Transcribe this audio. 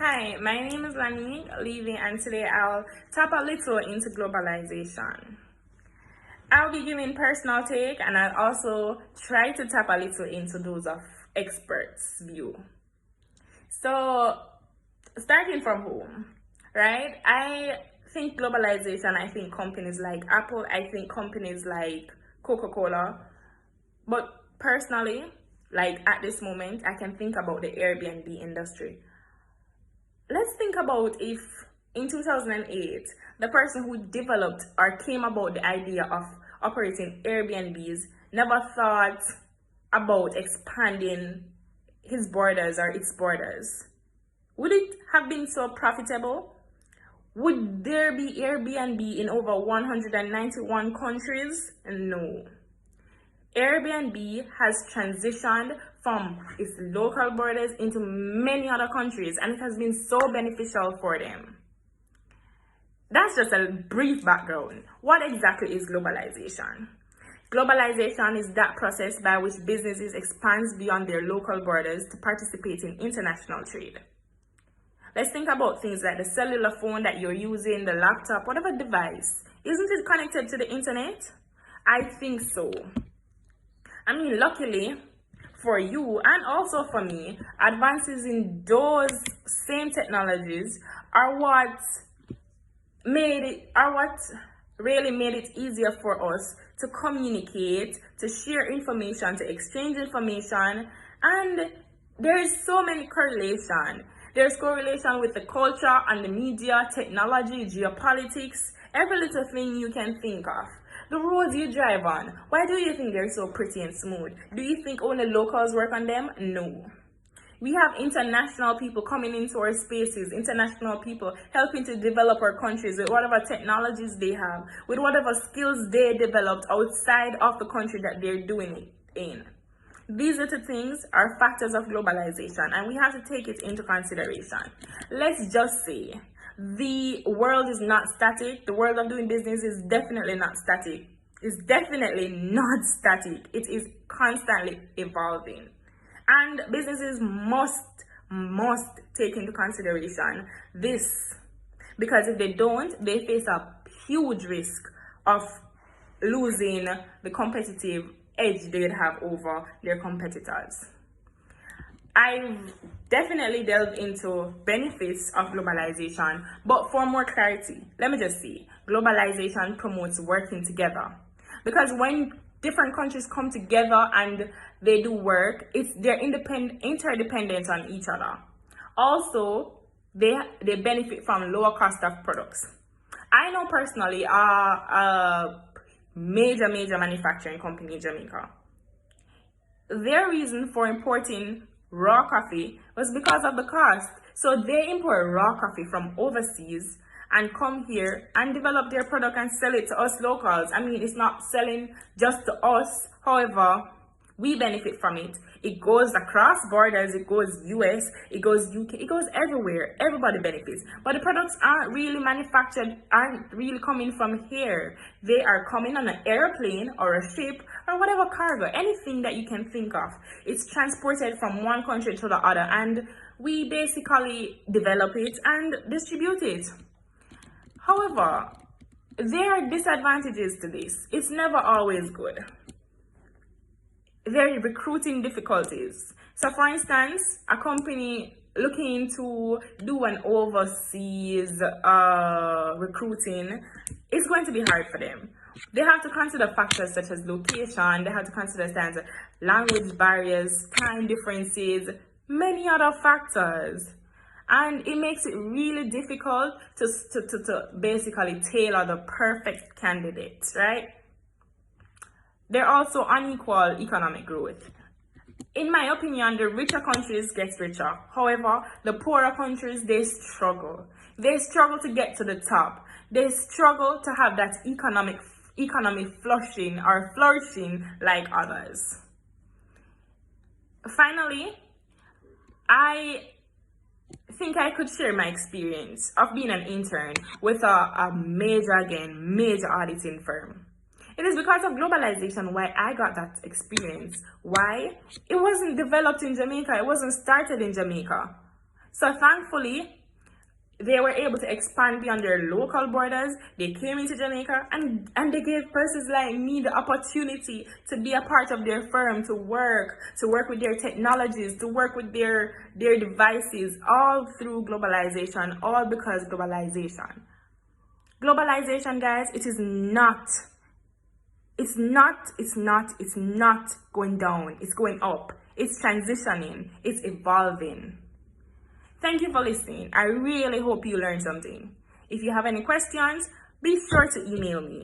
Hi, my name is Lani Levy, and today I'll tap a little into globalization. I'll be giving personal take, and I'll also try to tap a little into those of experts' view. So, starting from home, right? I think globalization, I think companies like Apple, I think companies like Coca-Cola, but personally, like at this moment, I can think about the Airbnb industry. Let's think about if in 2008, the person who developed or came about the idea of operating Airbnbs never thought about expanding his borders or its borders. Would it have been so profitable? Would there be Airbnb in over 191 countries? No. Airbnb has transitioned from its local borders into many other countries, and it has been so beneficial for them. That's just a brief background. What exactly is globalization? Globalization is that process by which businesses expand beyond their local borders to participate in international trade. Let's think about things like the cellular phone that you're using, the laptop, whatever device. Isn't it connected to the internet? I think so. I mean, luckily for you and also for me, advances in those same technologies are what really made it easier for us to communicate, to share information, to exchange information, and there is so many correlation. There's correlation with the culture and the media, technology, geopolitics, every little thing you can think of. The roads you drive on, why do you think they're so pretty and smooth? Do you think only locals work on them? No. We have international people coming into our spaces, international people helping to develop our countries with whatever technologies they have, with whatever skills they developed outside of the country that they're doing it in. These little things are factors of globalization, and we have to take it into consideration. Let's just say the world is not static. The world of doing business is definitely not static. It's definitely not static. It is constantly evolving. And businesses must take into consideration this, because if they don't, they face a huge risk of losing the competitive edge they'd have over their competitors. I've definitely delved into benefits of globalization, but for more clarity, let me just say, globalization promotes working together. Because when different countries come together and they do work, they're interdependent on each other. Also, they benefit from lower cost of products. I know personally a major manufacturing company in Jamaica. Their reason for importing raw coffee was because of the cost. So they import raw coffee from overseas and come here and develop their product and sell it to us locals. I mean, it's not selling just to us. However, we benefit from it. It goes across borders, it goes US, it goes UK, it goes everywhere. Everybody benefits. But the products aren't really manufactured, aren't really coming from here. They are coming on an airplane or a ship or whatever cargo, anything that you can think of. It's transported from one country to the other, and we basically develop it and distribute it. However, there are disadvantages to this. It's never always good. There are recruiting difficulties. So for instance, a company looking to do an overseas recruiting, it's going to be hard for them. They have to consider factors such as location, they have to consider stands, language barriers, time differences, many other factors. And it makes it really difficult to basically tailor the perfect candidates, right? There are also unequal economic growth. In my opinion, the richer countries get richer. However, the poorer countries, they struggle. They struggle to get to the top. They struggle to have that economic flourishing like others. Finally, I think I could share my experience of being an intern with a major auditing firm. It is because of globalization why I got that experience. Why? It wasn't developed in Jamaica. It wasn't started in Jamaica. So thankfully, they were able to expand beyond their local borders. They came into Jamaica, and they gave persons like me the opportunity to be a part of their firm, to work with their technologies, to work with their devices, all through globalization, all because globalization. Globalization, guys, it's not going down. It's going up. It's transitioning. It's evolving. Thank you for listening. I really hope you learned something. If you have any questions, be sure to email me.